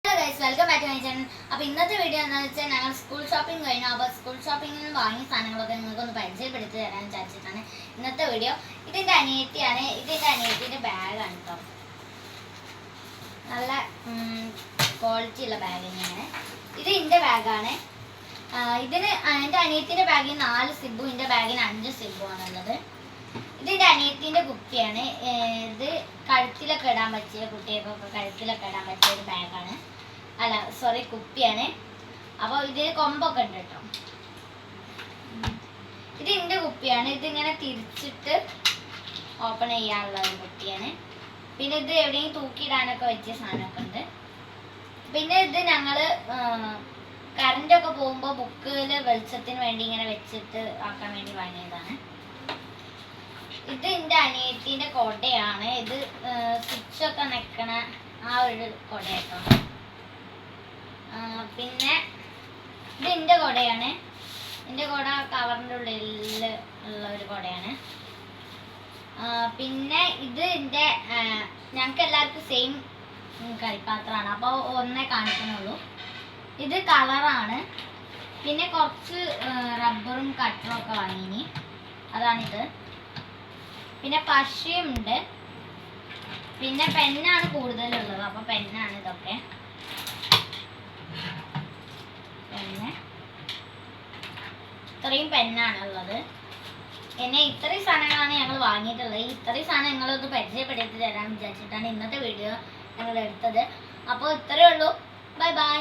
Hello guys, welcome back to my channel. അപ്പോൾ ഇന്നത്തെ video എന്താണെന്ന് വെച്ചാൽ ഞങ്ങൾ സ്കൂൾ ഷോപ്പിംഗ് കഴിഞ്ഞു. അപ്പോൾ സ്കൂൾ ഷോപ്പിംഗിൽ നിന്ന് വാങ്ങിയ സാധനങ്ങളൊക്കെ നിങ്ങൾക്കൊന്ന് പരിചയപ്പെടുത്തി തരാൻ വിചാരിച്ചിട്ടാണ് ഇന്നത്തെ വീഡിയോ. ഇതിൻ്റെ അനിയത്തിയാണ്. ഇതിൻ്റെ അനിയത്തിൻ്റെ ബാഗാണ് കേട്ടോ. നല്ല ക്വാളിറ്റി ഉള്ള ബാഗ് തന്നെയാണ്. ഇത് എൻ്റെ ബാഗാണ്. ഇതിന് എൻ്റെ അനിയത്തിൻ്റെ ബാഗിന് 4 സിബും എൻ്റെ ബാഗിന് 5 സിബുമാണുള്ളത്. ഇതിൻ്റെ അനിയത്തിൻ്റെ കുപ്പിയാണ്. ഇത് കഴുത്തിലൊക്കെ ഇടാൻ പറ്റിയ, കുട്ടികൾക്കൊക്കെ കഴുത്തിലൊക്കെ ഇടാൻ പറ്റിയ ഒരു ബാഗാണ്. അല്ല സോറി, കുപ്പിയാണ്. അപ്പോൾ ഇതിൽ കൊമ്പൊക്കെ ഉണ്ട് കേട്ടോ. ഇത് എൻ്റെ കുപ്പിയാണ്. ഇതിങ്ങനെ തിരിച്ചിട്ട് ഓപ്പൺ ചെയ്യാനുള്ള ഒരു കുപ്പിയാണ്. പിന്നെ ഇത് എവിടെയെങ്കിലും തൂക്കിയിടാനൊക്കെ വെച്ച സാധനമൊക്കെ ഉണ്ട്. പിന്നെ ഇത് ഞങ്ങൾ കറണ്ടൊക്കെ പോകുമ്പോൾ ബുക്കിൽ വെളിച്ചത്തിന് വേണ്ടി ഇങ്ങനെ വെച്ചിട്ട് ആക്കാൻ വേണ്ടി വാങ്ങിയതാണ്. ഇത് എൻ്റെ അനിയത്തിൻ്റെ കൊടയാണ്. ഇത് സ്വിച്ചൊക്കെ നിൽക്കണ ആ ഒരു കൊടയാട്ടോ. പിന്നെ ഇത് എൻ്റെ കൊടയാണ്. എൻ്റെ കൊട കവറിൻ്റെ ഉള്ളിൽ ഉള്ള ഒരു കൊടയാണ്. പിന്നെ ഇത് എൻ്റെ ഞങ്ങൾക്ക് എല്ലാവർക്കും സെയിം കളിപ്പാത്രമാണ്. അപ്പോൾ ഒന്നേ കാണിക്കണുള്ളൂ. ഇത് കളറാണ്. പിന്നെ കുറച്ച് റബ്ബറും കട്ടറും ഒക്കെ വാങ്ങിനി, അതാണിത്. പിന്നെ പശയുണ്ട്. പിന്നെ പെന്നാണ് കൂടുതലുള്ളത്. അപ്പോൾ പെന്നാണ് ഇതൊക്കെ. പിന്നെ ഇത്രയും പെന്നാണ് ഉള്ളത്. പിന്നെ ഇത്രയും സാധനങ്ങളാണ് ഞങ്ങൾ വാങ്ങിയിട്ടുള്ളത്. ഇത്രയും സാധനം ഞങ്ങളൊന്ന് പരിചയപ്പെടുത്തി തരാൻ വിചാരിച്ചിട്ടാണ് ഇന്നത്തെ വീഡിയോ ഞങ്ങൾ എടുത്തത്. അപ്പോൾ ഇത്രയേ ഉള്ളൂ. Bye bye.